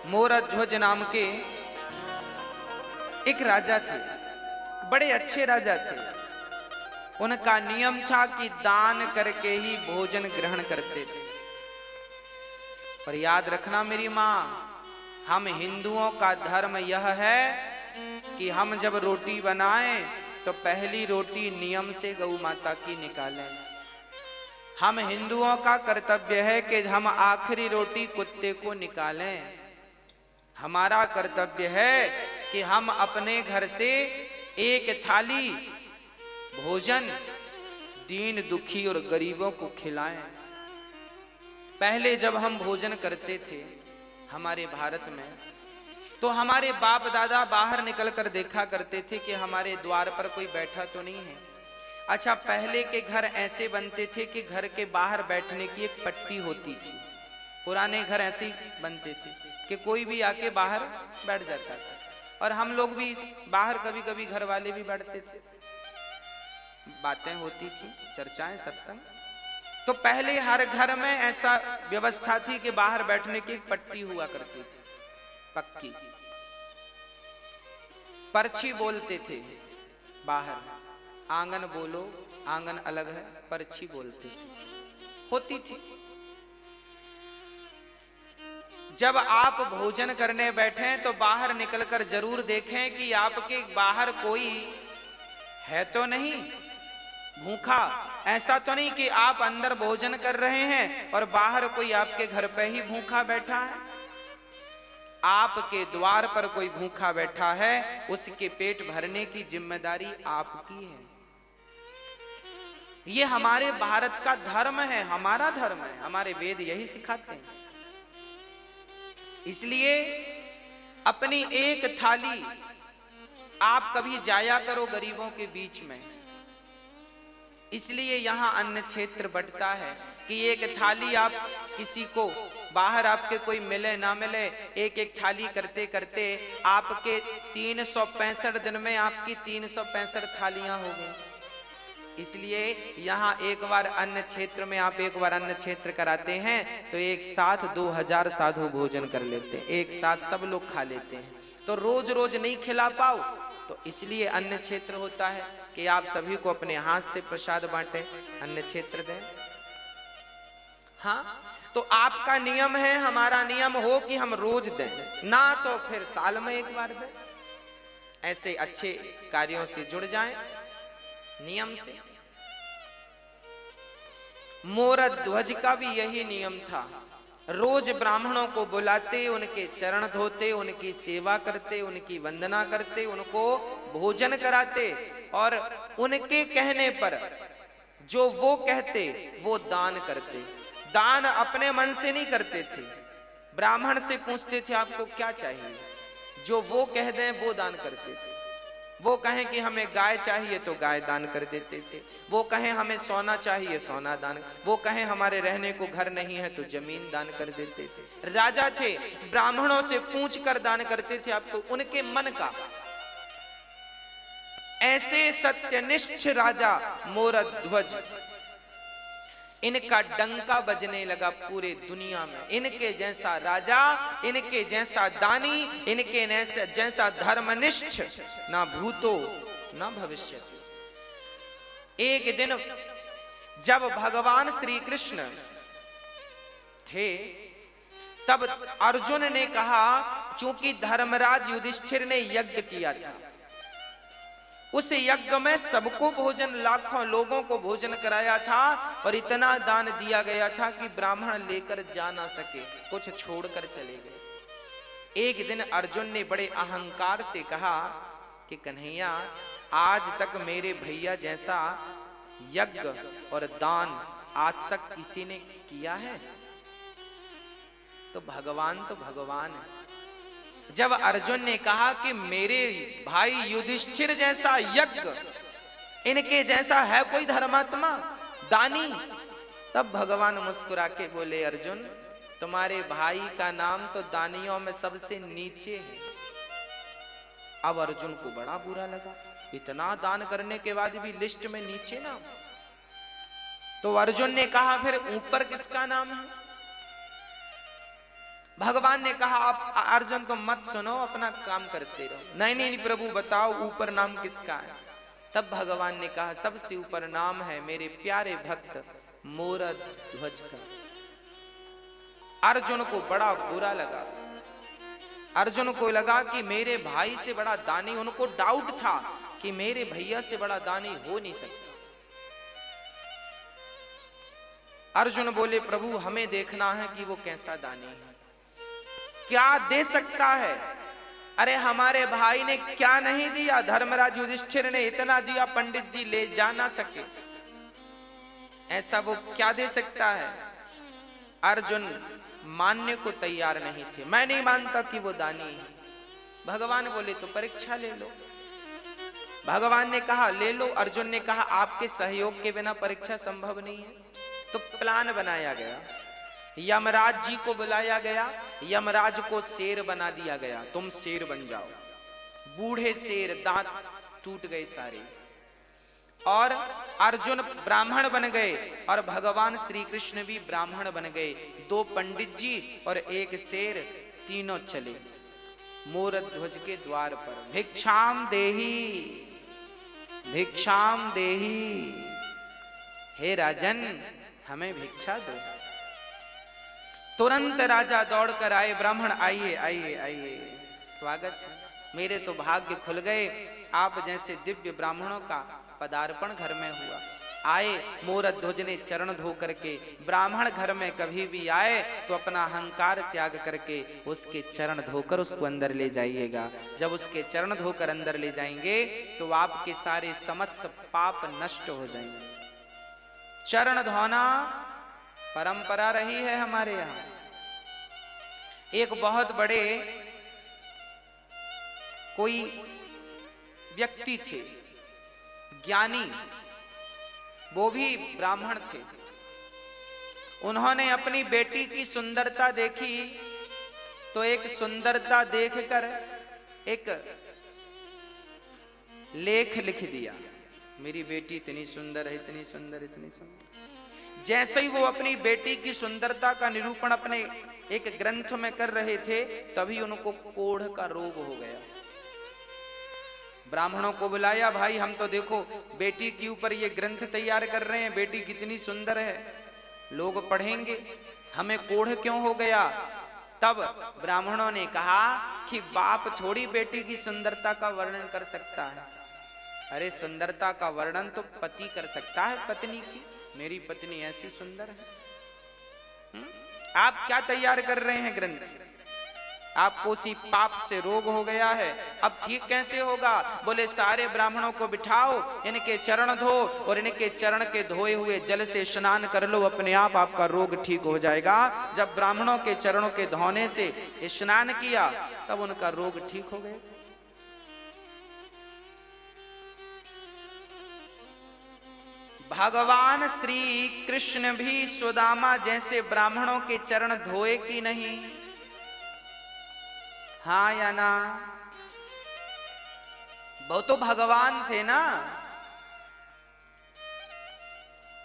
मोरध्वज नाम के एक राजा थे, बड़े अच्छे राजा थे। उनका नियम था कि दान करके ही भोजन ग्रहण करते थे। और याद रखना मेरी मां, हम हिंदुओं का धर्म यह है कि हम जब रोटी बनाएं तो पहली रोटी नियम से गौ माता की निकालें। हम हिंदुओं का कर्तव्य है कि हम आखिरी रोटी कुत्ते को निकालें। हमारा कर्तव्य है कि हम अपने घर से एक थाली भोजन दीन दुखी और गरीबों को खिलाएं। पहले जब हम भोजन करते थे हमारे भारत में, तो हमारे बाप दादा बाहर निकलकर देखा करते थे कि हमारे द्वार पर कोई बैठा तो नहीं है। अच्छा, पहले के घर ऐसे बनते थे कि घर के बाहर बैठने की एक पट्टी होती थी। पुराने घर ऐसे ही बनते थे कि कोई भी आके बाहर बैठ जाता था, और हम लोग भी बाहर कभी कभी घर वाले भी बैठते थे, बातें होती थी, चर्चाएं, सत्संग। तो पहले हर घर में ऐसा व्यवस्था थी कि बाहर बैठने की एक पट्टी हुआ करती थी, पक्की। पर्ची बोलते थे बाहर, आंगन बोलो, आंगन अलग है, पर्ची बोलते थे, होती थी। जब आप भोजन करने बैठे तो बाहर निकलकर जरूर देखें कि आपके बाहर कोई है तो नहीं भूखा। ऐसा तो नहीं कि आप अंदर भोजन कर रहे हैं और बाहर कोई आपके घर पे ही भूखा बैठा है। आपके द्वार पर कोई भूखा बैठा है, उसके पेट भरने की जिम्मेदारी आपकी है। ये हमारे भारत का धर्म है, हमारा धर्म है, हमारे वेद यही सिखाते हैं। इसलिए अपनी एक थाली आप कभी जाया करो गरीबों के बीच में। इसलिए यहां अन्न क्षेत्र बंटता है कि एक थाली आप किसी को बाहर आपके कोई मिले ना मिले, एक एक थाली करते करते आपके 365 दिन में आपकी 365 थालियां हो गई। इसलिए यहाँ एक बार अन्न क्षेत्र में आप एक बार अन्न क्षेत्र कराते हैं तो एक साथ 2000 साधु भोजन कर लेते हैं, एक साथ सब लोग खा लेते हैं। तो रोज रोज नहीं खिला पाओ, तो इसलिए अन्न क्षेत्र होता है कि आप सभी को अपने हाथ से प्रसाद बांटें, अन्न क्षेत्र दें। हाँ, तो आपका नियम है, हमारा नियम हो कि हम रोज दें, ना तो फिर साल में एक बार दें। ऐसे अच्छे कार्यों से जुड़ जाएं नियम से। मोरध्वज का भी यही नियम था। रोज ब्राह्मणों को बुलाते, उनके चरण धोते, उनकी सेवा करते, उनकी वंदना करते, उनको भोजन कराते, और उनके कहने पर जो वो कहते वो दान करते। दान अपने मन से नहीं करते थे, ब्राह्मण से पूछते थे आपको क्या चाहिए, जो वो कह दें वो दान करते थे। वो कहें कि हमें गाय चाहिए तो गाय दान कर देते थे, वो कहें हमें सोना चाहिए सोना दान, वो कहें हमारे रहने को घर नहीं है तो जमीन दान कर देते थे। राजा थे, ब्राह्मणों से पूछ कर दान करते थे आपको उनके मन का। ऐसे सत्यनिष्ठ राजा मोरध्वज, इनका डंका बजने लगा पूरे दुनिया में। इनके जैसा राजा, इनके जैसा दानी, इनके जैसा धर्मनिष्ठ ना भूतो ना भविष्य। एक दिन जब भगवान श्री कृष्ण थे तब अर्जुन ने कहा, चूंकि धर्मराज युधिष्ठिर ने यज्ञ किया था, उस यज्ञ में सबको भोजन, लाखों लोगों को भोजन कराया था, और इतना दान दिया गया था कि ब्राह्मण लेकर जा ना सके, कुछ छोड़कर चले गए। एक दिन अर्जुन ने बड़े अहंकार से कहा कि कन्हैया, आज तक मेरे भैया जैसा यज्ञ और दान आज तक किसी ने किया है? तो भगवान है। जब अर्जुन ने कहा कि मेरे भाई युधिष्ठिर जैसा यज्ञ, इनके जैसा है कोई धर्मात्मा दानी, तब भगवान मुस्कुरा के बोले, अर्जुन तुम्हारे भाई का नाम तो दानियों में सबसे नीचे है। अब अर्जुन को बड़ा बुरा लगा, इतना दान करने के बाद भी लिस्ट में नीचे नाम। तो अर्जुन ने कहा, फिर ऊपर किसका नाम है? भगवान ने कहा आप अर्जुन तुम मत सुनो, अपना काम करते रहो। नहीं नहीं प्रभु बताओ ऊपर नाम किसका है? तब भगवान ने कहा सबसे ऊपर नाम है मेरे प्यारे भक्त मोरध्वज का। अर्जुन को बड़ा बुरा लगा। अर्जुन को लगा कि मेरे भाई से बड़ा दानी, उनको डाउट था कि मेरे भैया से बड़ा दानी हो नहीं सकता। अर्जुन बोले प्रभु हमें देखना है कि वो कैसा दानी है, क्या दे सकता है। अरे हमारे भाई ने क्या नहीं दिया, धर्मराज युधिष्ठिर ने इतना दिया पंडित जी ले जा ना सके, ऐसा वो क्या दे सकता है। अर्जुन मानने को तैयार नहीं थे। मैं नहीं मानता कि वो दानी है। भगवान बोले तो परीक्षा ले लो। भगवान ने कहा ले लो। अर्जुन ने कहा आपके सहयोग के बिना परीक्षा संभव नहीं है। तो प्लान बनाया गया, यमराज जी को बुलाया गया, यमराज को शेर बना दिया गया, तुम शेर बन जाओ। बूढ़े शेर, दांत टूट गए सारे। और अर्जुन ब्राह्मण बन गए और भगवान श्री कृष्ण भी ब्राह्मण बन गए। 2 पंडित जी और 1 शेर, तीनों चले मोरध्वज के द्वार पर। भिक्षाम देही, भिक्षाम देही, हे राजन हमें भिक्षा दो। तुरंत राजा दौड़कर आए, ब्राह्मण आइए आइए आइए, स्वागत है, मेरे तो भाग्य खुल गए, आप जैसे दिव्य ब्राह्मणों का पदार्पण घर में हुआ। आए, मोरध्वज ने चरण धो करके, ब्राह्मण घर में कभी भी आए तो अपना अहंकार त्याग करके उसके चरण धोकर उसको अंदर ले जाइएगा। जब उसके चरण धोकर अंदर ले जाएंगे तो आपके सारे समस्त पाप नष्ट हो जाएंगे। चरण धोना परंपरा रही है हमारे यहाँ। एक बहुत बड़े कोई व्यक्ति थे, ज्ञानी, वो भी ब्राह्मण थे। उन्होंने अपनी बेटी की सुंदरता देखी तो एक सुंदरता देखकर एक लेख लिख दिया, मेरी बेटी इतनी सुंदर है, इतनी सुंदर, इतनी सुंदर। जैसे ही वो अपनी बेटी की सुंदरता का निरूपण अपने एक ग्रंथ में कर रहे थे तभी उनको कोढ़ का रोग हो गया। ब्राह्मणों को बुलाया, भाई हम तो देखो बेटी के ऊपर ये ग्रंथ तैयार कर रहे हैं, बेटी कितनी सुंदर है, लोग पढ़ेंगे, हमें कोढ़ क्यों हो गया। तब ब्राह्मणों ने कहा कि बाप थोड़ी बेटी की सुंदरता का वर्णन कर सकता है। अरे सुंदरता का वर्णन तो पति कर सकता है पत्नी की, मेरी पत्नी ऐसी सुंदर है। आप क्या तैयार कर रहे हैं ग्रंथ? आपको उसी पाप से रोग हो गया है, अब ठीक कैसे होगा? बोले सारे ब्राह्मणों को बिठाओ, इनके चरण धो और इनके चरण के धोए हुए जल से स्नान कर लो, अपने आप आपका रोग ठीक हो जाएगा। जब ब्राह्मणों के चरणों के धोने से स्नान किया तब उनका रोग ठीक हो गया। भगवान श्री कृष्ण भी सुदामा जैसे ब्राह्मणों के चरण धोए कि नहीं? हाँ या ना? वो तो भगवान थे ना।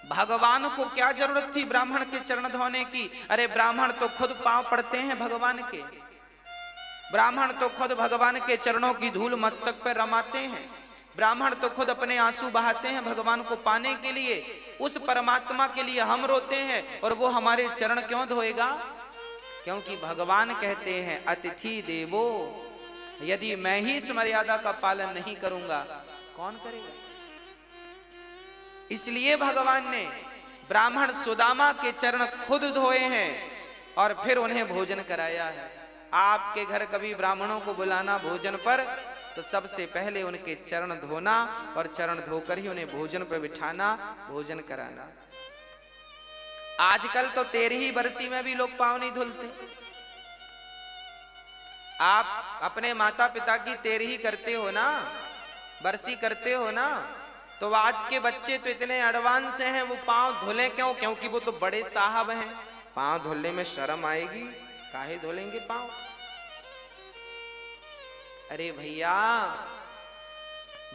भगवान को क्या जरूरत थी ब्राह्मण के चरण धोने की? अरे ब्राह्मण तो खुद पांव पड़ते हैं भगवान के, ब्राह्मण तो खुद भगवान के चरणों की धूल मस्तक पर रमाते हैं, ब्राह्मण तो खुद अपने आंसू बहाते हैं भगवान को पाने के लिए। उस परमात्मा के लिए हम रोते हैं और वो हमारे चरण क्यों धोएगा? क्योंकि भगवान कहते हैं अतिथि देवो, यदि मैं ही इस मर्यादा का पालन नहीं करूंगा कौन करेगा? इसलिए भगवान ने ब्राह्मण सुदामा के चरण खुद धोए हैं और फिर उन्हें भोजन कराया है। आपके घर कभी ब्राह्मणों को बुलाना भोजन पर तो सबसे पहले उनके चरण धोना और चरण धोकर ही उन्हें भोजन पर बिठाना, भोजन कराना। आजकल तो 13ही बरसी में भी लोग पांव नहीं धुलते। आप अपने माता पिता की 13ही करते हो ना, बरसी करते हो ना, तो आज के बच्चे तो इतने एडवांस हैं, वो पांव धुले क्यों? क्योंकि वो तो बड़े साहब हैं, पांव धुलने में शर्म आएगी, काहे धुलेंगे पांव? अरे भैया,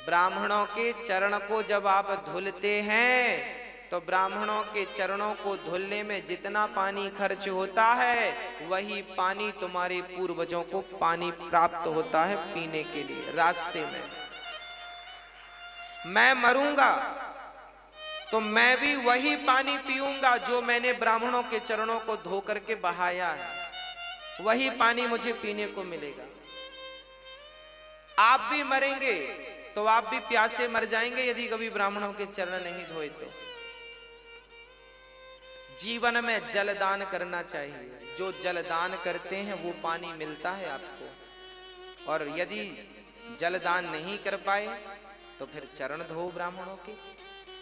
ब्राह्मणों के चरण को जब आप धुलते हैं तो ब्राह्मणों के चरणों को धुलने में जितना पानी खर्च होता है, वही पानी तुम्हारे पूर्वजों को पानी प्राप्त होता है पीने के लिए रास्ते में। मैं मरूंगा तो मैं भी वही पानी पीऊंगा जो मैंने ब्राह्मणों के चरणों को धो करके बहाया है, वही पानी मुझे पीने को मिलेगा। आप भी मरेंगे तो आप भी प्यासे मर जाएंगे यदि कभी ब्राह्मणों के चरण नहीं धोए तो। जीवन में जलदान करना चाहिए, जो जलदान करते हैं वो पानी मिलता है आपको। और यदि जलदान नहीं कर पाए तो फिर चरण धो ब्राह्मणों के।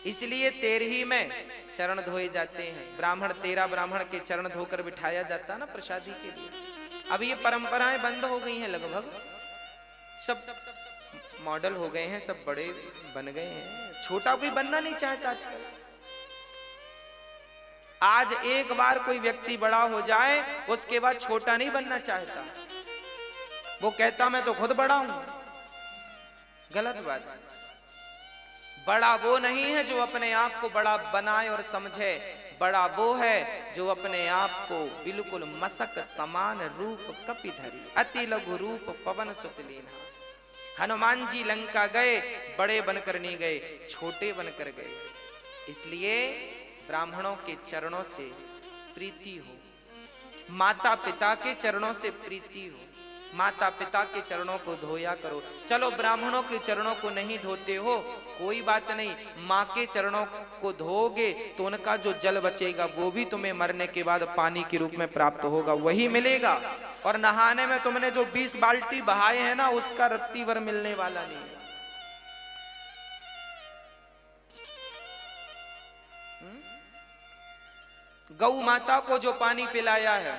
इसलिए 13 में चरण धोए जाते हैं। ब्राह्मण 13 ब्राह्मण के चरण धोकर बिठाया जाता ना प्रसादी के लिए। अब ये परंपराएं बंद हो गई हैं, लगभग सब मॉडल हो गए हैं, सब बड़े बन गए हैं, छोटा कोई बनना नहीं चाहता आजकल। आज एक बार कोई व्यक्ति बड़ा हो जाए उसके बाद छोटा नहीं बनना चाहता, वो कहता मैं तो खुद बड़ा हूं। गलत बात है। बड़ा वो नहीं है जो अपने आप को बड़ा बनाए और समझे, बड़ा वो है जो अपने आप को बिल्कुल मसक समान रूप कपिधरी अति लघु रूप पवन सुत लीन्हा। हनुमान जी लंका गए, बड़े बनकर नहीं गए, छोटे बनकर गए। इसलिए ब्राह्मणों के चरणों से प्रीति हो, माता पिता के चरणों से प्रीति हो, माता पिता के चरणों को धोया करो। चलो ब्राह्मणों के चरणों को नहीं धोते हो, कोई बात नहीं, माँ के चरणों को धोगे तो उनका जो जल बचेगा वो भी तुम्हें मरने के बाद पानी के रूप में प्राप्त होगा, वही मिलेगा। और नहाने में तुमने जो 20 बाल्टी बहाए हैं ना, उसका रत्ती भर मिलने वाला नहीं है। गौ माता को जो पानी पिलाया है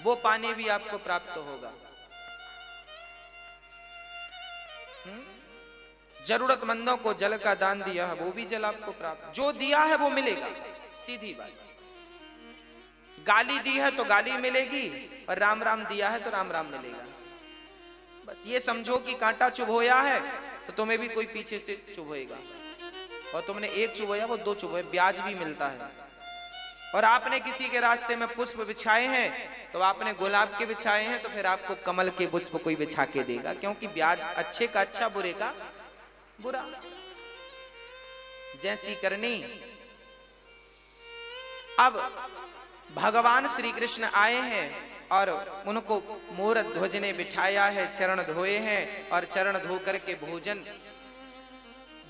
वो पानी भी आपको प्राप्त होगा। जरूरतमंदों को जल का दान दिया है, वो भी जल आपको प्राप्त, जो दिया है वो मिलेगा, सीधी बात। गाली दी है तो गाली मिलेगी, और राम राम दिया है तो राम राम मिलेगा। बस ये समझो कि कांटा चुभोया है तो तुम्हें भी कोई पीछे से चुभोएगा, और तुमने एक चुभोया वो 2 चुभोए, ब्याज भी मिलता है। और आपने किसी के रास्ते में पुष्प बिछाए हैं तो आपने गुलाब के बिछाए हैं तो फिर आपको कमल के पुष्प कोई बिछा के देगा, क्योंकि ब्याज अच्छे का अच्छा, बुरे का बुरा, जैसी करनी। अब भगवान श्री कृष्ण आए हैं और उनको मोर ध्वज ने बिठाया है, चरण धोए हैं, और चरण धो करके भोजन।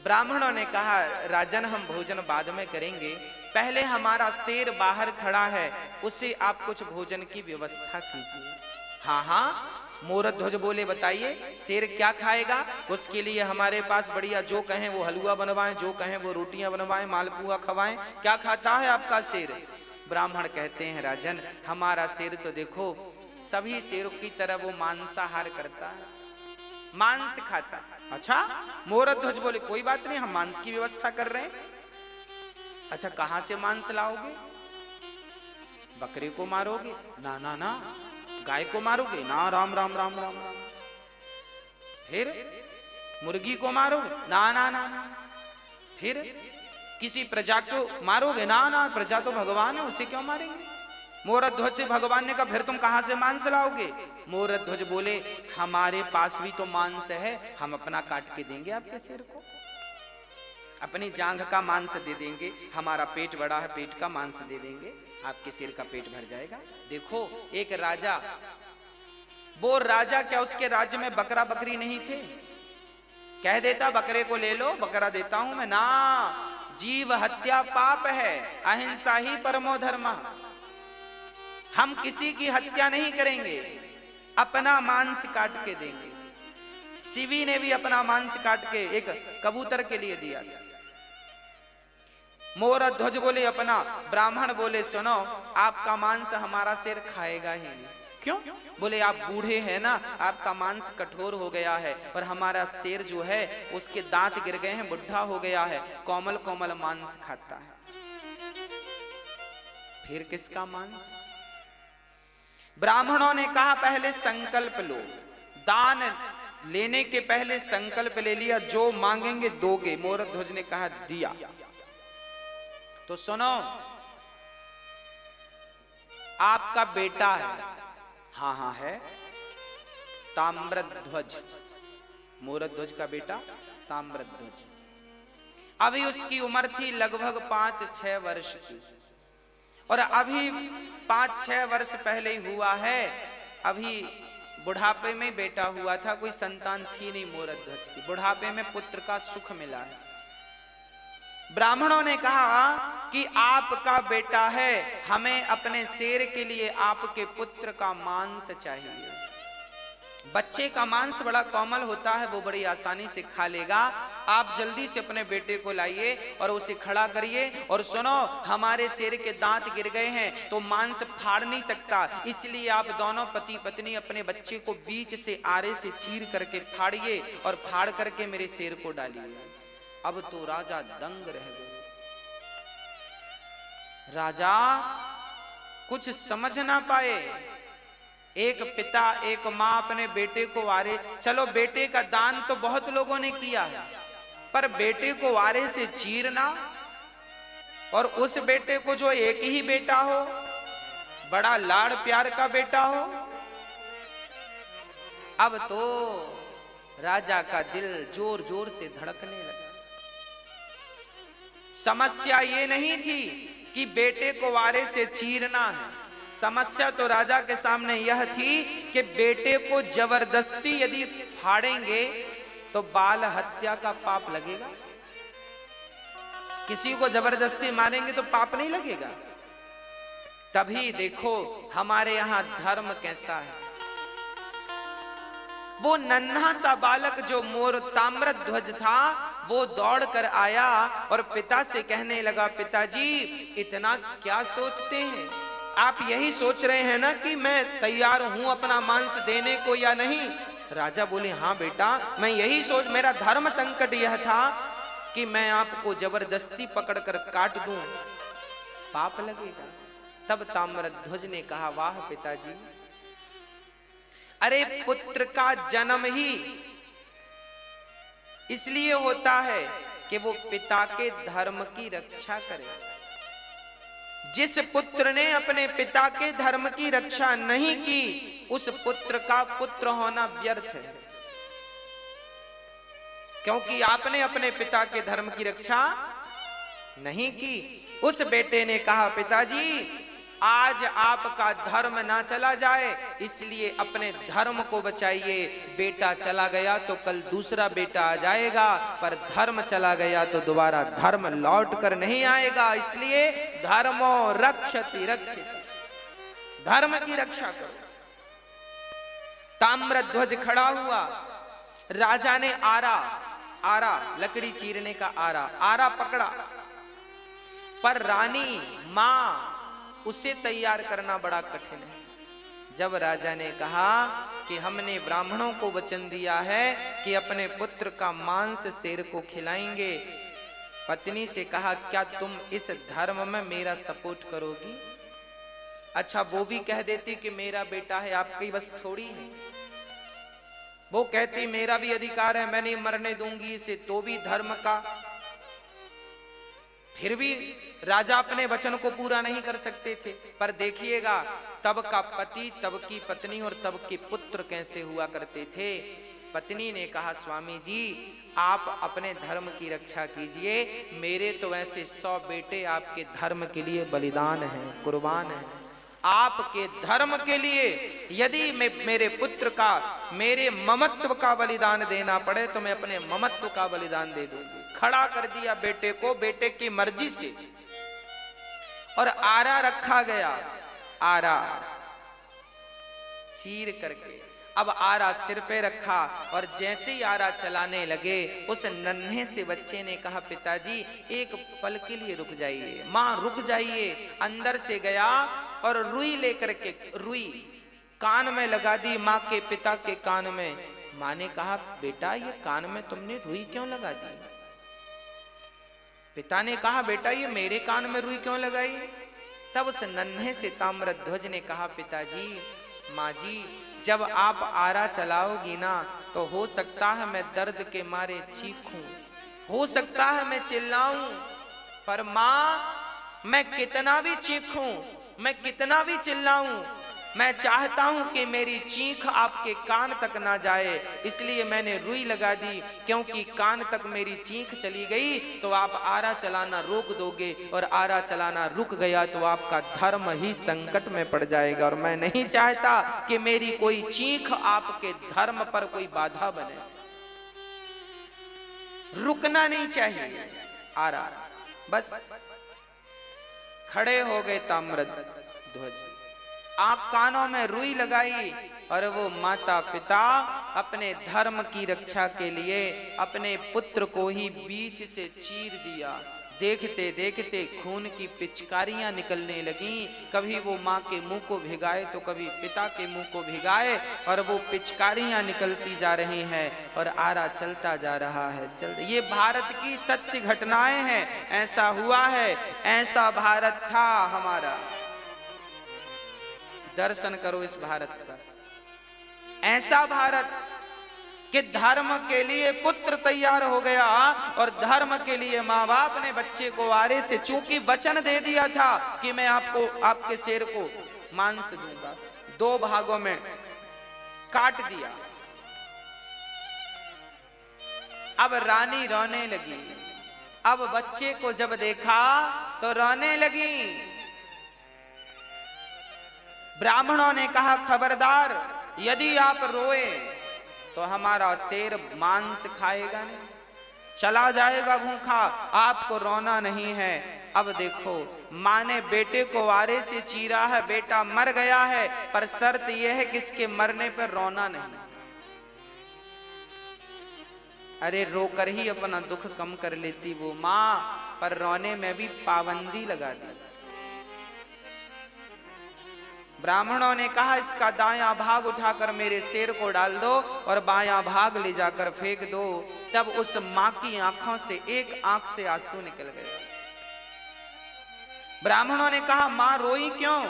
ब्राह्मणों ने कहा राजन हम भोजन बाद में करेंगे, पहले हमारा शेर बाहर खड़ा है, उसे आप कुछ भोजन की व्यवस्था कीजिए। हाँ हाँ, मोरध्वज बोले बताइए शेर क्या खाएगा? उसके लिए हमारे पास बढ़िया, जो कहें वो हलवा बनवाएं, जो कहें वो रोटियां बनवाएं, मालपुआ खवाएं। क्या खाता है आपका शेर? ब्राह्मण कहते हैं राजन हमारा शेर तो देखो सभी शेरों की तरह वो मांसाहार करता है, मांस खाता है। अच्छा, मोरध्वज बोले कोई बात नहीं, हम मांस की व्यवस्था कर रहे हैं। अच्छा, कहां से मांस लाओगे? बकरे को मारोगे? ना ना ना। गाय को मारोगे? ना, राम राम राम राम राम। फिर मुर्गी को मारोगे? ना ना ना ना। फिर किसी प्रजा को मारोगे? ना ना, प्रजा तो भगवान है, उसे क्यों मारेंगे? मोरध्वज से भगवान ने कहा फिर तुम कहां से मांस लाओगे? मोरध्वज बोले हमारे पास भी तो मांस है, हम अपना काट के देंगे आपके सिर को, अपनी जांघ का मांस दे देंगे, हमारा पेट बड़ा है, पेट का मांस दे देंगे, आपके सिर का पेट भर जाएगा। देखो एक राजा, वो राजा क्या उसके राज्य में बकरा बकरी नहीं थे? कह देता बकरे को ले लो, बकरा देता हूं मैं। ना, जीव हत्या पाप है, अहिंसा ही परमो धर्म। हम किसी की हत्या नहीं करेंगे, अपना मांस काट के देंगे। शिवी ने भी अपना मांस काट के एक कबूतर के लिए दिया था। मोरध्वज बोले अपना, ब्राह्मण बोले सुनो आपका मांस हमारा शेर खाएगा ही नहीं। क्यों? बोले आप बूढ़े हैं ना, आपका मांस कठोर हो गया है, और हमारा शेर जो है उसके दांत गिर गए हैं, बुढ़ा हो गया है, कोमल कोमल मांस खाता है। फिर किसका मांस? ब्राह्मणों ने कहा पहले संकल्प लो, दान लेने के पहले संकल्प ले लिया, जो मांगेंगे दोगे। मोरध्वज ने कहा दिया। तो सुनो, आपका बेटा है। हाँ हाँ है, ताम्रध्वज, मोरध्वज का बेटा ताम्रध्वज। अभी उसकी उम्र थी लगभग 5-6 वर्ष की, और अभी 5-6 वर्ष पहले ही हुआ है। अभी बुढ़ापे में बेटा हुआ था, कोई संतान थी नहीं मोरध्वज की। बुढ़ापे में पुत्र का सुख मिला है। ब्राह्मणों ने कहा कि आपका बेटा है, हमें अपने शेर के लिए आपके पुत्र का मांस चाहिए। बच्चे का मांस बड़ा कोमल होता है, वो बड़ी आसानी से खा लेगा। आप जल्दी से अपने बेटे को लाइए और उसे खड़ा करिए। और सुनो, हमारे शेर के दांत गिर गए हैं तो मांस फाड़ नहीं सकता, इसलिए आप दोनों पति पत्नी अपने बच्चे को बीच से आरे से चीर करके फाड़िए और फाड़ करके मेरे शेर को डालिए। अब तो राजा दंग रह गए। राजा कुछ समझ ना पाए। एक पिता एक माँ अपने बेटे को वारे, चलो बेटे का दान तो बहुत लोगों ने किया है, पर बेटे को वारे से चीरना, और उस बेटे को जो एक ही बेटा हो, बड़ा लाड़ प्यार का बेटा हो। अब तो राजा का दिल जोर जोर से धड़कने लगा। समस्या ये नहीं थी कि बेटे को वारे से चीरना है, समस्या तो राजा के सामने यह थी कि बेटे को जबरदस्ती यदि फाड़ेंगे तो बाल हत्या का पाप लगेगा। किसी को जबरदस्ती मारेंगे तो पाप नहीं लगेगा। तभी देखो हमारे यहां धर्म कैसा है। वो नन्हा सा बालक जो मोर ताम्रध्वज था, वो दौड़ कर आया और पिता से कहने लगा, पिताजी इतना क्या सोचते हैं? आप यही सोच रहे हैं ना कि मैं तैयार हूं अपना मांस देने को या नहीं? राजा बोले, हाँ बेटा, मैं यही सोच, मेरा धर्म संकट यह था कि मैं आपको जबरदस्ती पकड़कर काट दूं, पाप लगेगा। तब ताम्रध्वज ने कहा, वाह पिताजी, अरे पुत्र का जन्म ही इसलिए होता है कि वो पिता के धर्म की रक्षा करे। जिस पुत्र ने अपने पिता के धर्म की रक्षा नहीं की, उस पुत्र का पुत्र होना व्यर्थ है, क्योंकि आपने अपने पिता के धर्म की रक्षा नहीं की। उस बेटे ने कहा, पिताजी आज आपका धर्म ना चला जाए, इसलिए अपने धर्म को बचाइए। बेटा चला गया तो कल दूसरा बेटा आ जाएगा, पर धर्म चला गया तो दोबारा धर्म लौट कर नहीं आएगा। इसलिए धर्मो रक्षति रक्षित, धर्म की रक्षा करो। ताम्रध्वज खड़ा हुआ। राजा ने आरा लकड़ी चीरने का आरा पकड़ा, पर रानी मां उसे तैयार करना बड़ा कठिन है। जब राजा ने कहा कि हमने ब्राह्मणों को वचन दिया है कि अपने पुत्र का मांस शेर को खिलाएंगे, पत्नी से कहा, क्या तुम इस धर्म में मेरा सपोर्ट करोगी? अच्छा, वो भी कह देती कि मेरा बेटा है, आपकी बस थोड़ी है। वो कहती मेरा भी अधिकार है, मैं नहीं मरने दूंगी इसे, तो भी धर्म का। फिर भी राजा अपने वचन को पूरा नहीं कर सकते थे। पर देखिएगा, तब का पति, तब की पत्नी और तब के पुत्र कैसे हुआ करते थे। पत्नी ने कहा, स्वामी जी आप अपने धर्म की रक्षा कीजिए, मेरे तो ऐसे 100 बेटे आपके धर्म के लिए बलिदान हैं, कुर्बान हैं। आपके धर्म के लिए यदि मैं मेरे पुत्र का, मेरे ममत्व का बलिदान देना पड़े तो मैं अपने ममत्व का बलिदान दे दूंगी। खड़ा कर दिया बेटे को, बेटे की मर्जी से, और आरा रखा गया। आरा चीर करके अब आरा सिर पे रखा, और जैसे ही आरा चलाने लगे, उस नन्हे से बच्चे ने कहा, पिताजी एक पल के लिए रुक जाइए, माँ रुक जाइए। अंदर से गया और रुई लेकर के, रुई कान में लगा दी माँ के पिता के कान में। माँ ने कहा, बेटा ये कान में तुमने रुई क्यों लगा दी? पिता ने कहा, बेटा ये मेरे कान में रुई क्यों लगाई? तब उस नन्हे से ताम्रध्वज ने कहा, पिताजी, माँ जी, जब आप आरा चलाओगी ना तो हो सकता है मैं दर्द के मारे चीखूं, हो सकता है मैं चिल्लाऊं, पर माँ मैं कितना भी चीखूं, मैं कितना भी चिल्लाऊं, मैं चाहता हूं कि मेरी चीख आपके कान तक ना जाए, इसलिए मैंने रुई लगा दी, क्योंकि कान तक मेरी चीख चली गई तो आप आरा चलाना रोक दोगे, और आरा चलाना रुक गया तो आपका धर्म ही संकट में पड़ जाएगा। और मैं नहीं चाहता कि मेरी कोई चीख आपके धर्म पर कोई बाधा बने, रुकना नहीं चाहिए आरा। बस खड़े हो गए ताम्रध्वज, आंख कानों में रुई लगाई, और वो माता पिता अपने धर्म की रक्षा के लिए अपने पुत्र को ही बीच से चीर दिया। देखते देखते खून की पिचकारियां निकलने लगीं, कभी वो माँ के मुंह को भिगाए तो कभी पिता के मुंह को भिगाए, और वो पिचकारियां निकलती जा रही हैं और आरा चलता जा रहा है। ये भारत की सत्य घटनाएं हैं, ऐसा हुआ है, ऐसा भारत था हमारा। दर्शन करो इस भारत का, ऐसा भारत कि धर्म के लिए पुत्र तैयार हो गया, और धर्म के लिए माँ बाप ने बच्चे को आरे से, चूंकि वचन दे दिया था कि मैं आपको, आपके शेर को मांस दूंगा, 2 भागों में काट दिया। अब रानी रोने लगी, अब बच्चे को जब देखा तो रोने लगी। ब्राह्मणों ने कहा खबरदार, यदि आप रोए तो हमारा शेर मांस खाएगा नहीं, चला जाएगा भूखा, आपको रोना नहीं है। अब देखो, माँ ने बेटे को आरे से चीरा है, बेटा मर गया है, पर शर्त यह है कि इसके मरने पर रोना नहीं। अरे रोकर ही अपना दुख कम कर लेती वो माँ, पर रोने में भी पाबंदी लगा दी। ब्राह्मणों ने कहा इसका दायां भाग उठाकर मेरे शेर को डाल दो और बायां भाग ले जाकर फेंक दो। तब उस मां की आंखों से एक आंख से आंसू निकल गए। ब्राह्मणों ने कहा मां रोई क्यों?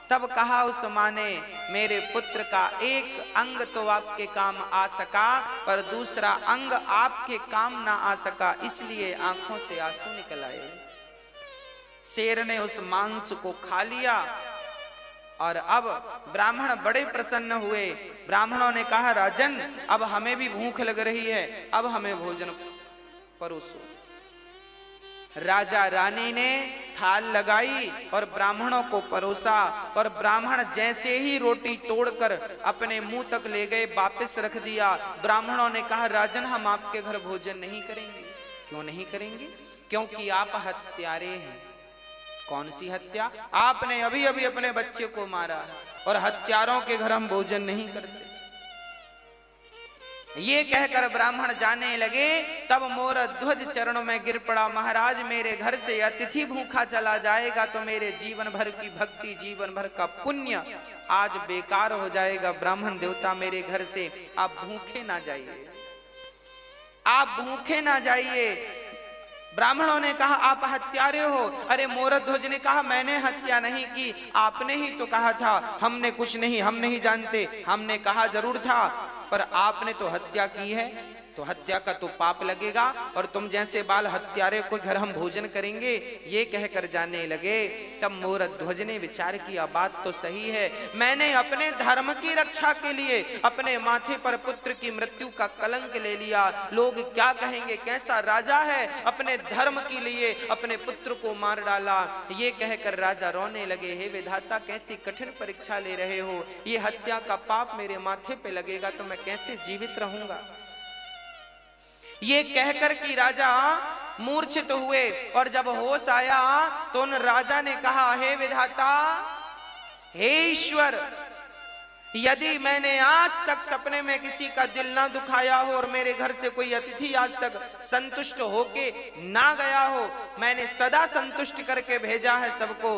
तब कहा उस मां ने, मेरे पुत्र का एक अंग तो आपके काम आ सका, पर दूसरा अंग आपके काम ना आ सका, इसलिए आंखों से आंसू निकल आए। शेर ने उस मांस को खा लिया और अब ब्राह्मण बड़े प्रसन्न हुए। ब्राह्मणों ने कहा राजन, अब हमें भी भूख लग रही है, अब हमें भोजन परोसो। राजा रानी ने थाल लगाई और ब्राह्मणों को परोसा, और ब्राह्मण जैसे ही रोटी तोड़कर अपने मुंह तक ले गए, वापस रख दिया। ब्राह्मणों ने कहा राजन, हम आपके घर भोजन नहीं करेंगे। क्यों नहीं करेंगे? क्योंकि आप हत्यारे हैं। कौन सी हत्या? आपने अभी अभी अपने बच्चे को मारा, और हत्यारों के घर हम भोजन नहीं करते। ये कहकर ब्राह्मण जाने लगे, तब मोर ध्वज चरणों में गिर पड़ा। महाराज, मेरे घर से अतिथि भूखा चला जाएगा तो मेरे जीवन भर की भक्ति, जीवन भर का पुण्य आज बेकार हो जाएगा। ब्राह्मण देवता, मेरे घर से आप भूखे ना जाइए, आप भूखे ना जाइए। ब्राह्मणों ने कहा आप हत्यारे हो। अरे मोरध्वज ने कहा मैंने हत्या नहीं की, आपने ही तो कहा था। हमने कुछ नहीं, हम नहीं जानते। हमने कहा जरूर था, पर आपने तो हत्या की है, तो हत्या का तो पाप लगेगा, और तुम जैसे बाल हत्यारे को घर हम भोजन करेंगे, ये कहकर जाने लगे। तब मोरध्वज ने विचार किया, बात तो सही है, मैंने अपने धर्म की रक्षा के लिए अपने माथे पर पुत्र की मृत्यु का कलंक ले लिया। लोग क्या कहेंगे, कैसा राजा है, अपने धर्म के लिए अपने पुत्र को मार डाला। ये कहकर राजा रोने लगे, हे विधाता, कैसी कठिन परीक्षा ले रहे हो, ये हत्या का पाप मेरे माथे पे लगेगा तो मैं कैसे जीवित रहूंगा। ये कहकर कि राजा मूर्छित हुए, और जब होश आया तो उन राजा ने कहा, हे विधाता, हे ईश्वर, यदि मैंने आज तक सपने में किसी का दिल ना दुखाया हो और मेरे घर से कोई अतिथि आज तक संतुष्ट होके ना गया हो, मैंने सदा संतुष्ट करके भेजा है सबको,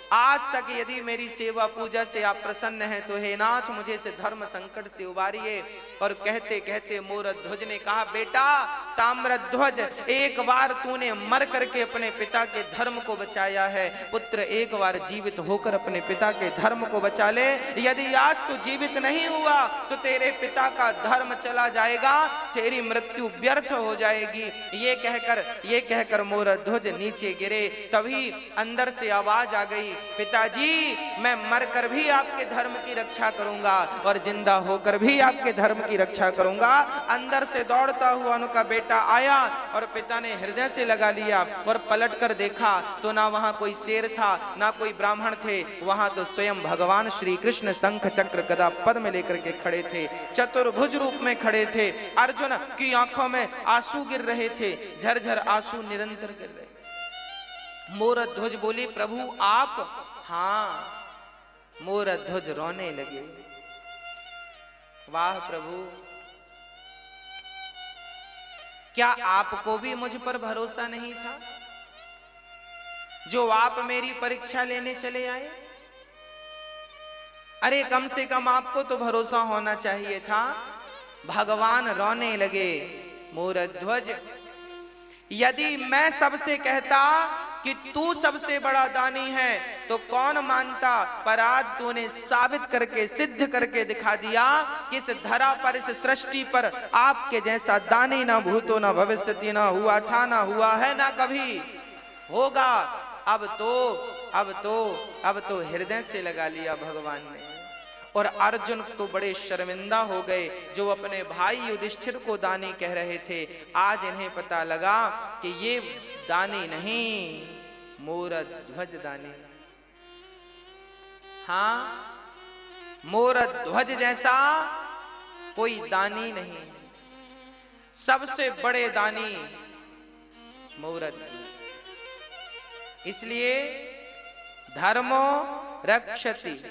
आज तक यदि मेरी सेवा पूजा से आप प्रसन्न हैं तो हे नाथ मुझे इस धर्म संकट से उबारिए। और कहते कहते मोरध्वज ने कहा, बेटा ताम्रध्वज, एक बार तूने मर करके अपने पिता के धर्म को बचाया है, पुत्र एक बार जीवित होकर अपने पिता के धर्म को बचा ले। यदि आज तू जीवित नहीं हुआ तो तेरे पिता का धर्म चला जाएगा, तेरी मृत्यु व्यर्थ हो जाएगी। ये कहकर मोरध्वज नीचे गिरे। तभी अंदर से आवाज आ गई, पिताजी मैं मरकर भी आपके धर्म की रक्षा करूंगा और जिंदा होकर भी आपके धर्म की रक्षा करूंगा। अंदर से दौड़ता हुआ उनका बेटा आया और पिता ने हृदय से लगा लिया और पलट कर देखा तो ना वहां कोई शेर था ना कोई ब्राह्मण थे, वहां तो स्वयं भगवान श्री कृष्ण शंख चक्र गदा पद्म लेकर के खड़े थे, चतुर्भुज रूप में खड़े थे। अर्जुन की आंखों में आंसू गिर रहे थे, झरझर आंसू निरंतर गिर रहे। मोरध्वज बोले, प्रभु आप? हाँ। मोरध्वज रोने लगे, वाह प्रभु, क्या आपको भी मुझ पर भरोसा नहीं था जो आप मेरी परीक्षा लेने चले आए? अरे कम से कम आपको तो भरोसा होना चाहिए था। भगवान रोने लगे, मोरध्वज यदि मैं सबसे कहता कि तू सबसे बड़ा दानी है तो कौन मानता, पर आज तूने साबित करके सिद्ध करके दिखा दिया कि इस धरा पर, इस सृष्टि पर आपके जैसा दानी ना भूतो ना भविष्यति, ना हुआ था, ना हुआ है, ना कभी होगा। अब तो हृदय से लगा लिया भगवान ने। और अर्जुन तो बड़े शर्मिंदा हो गए जो अपने भाई युधिष्ठिर को दानी कह रहे थे। आज इन्हें पता लगा कि ये दानी नहीं, मोरध्वज दानी। हाँ, मोरध्वज जैसा कोई दानी नहीं, सबसे बड़े दानी मोरध्वज। इसलिए धर्मो रक्षति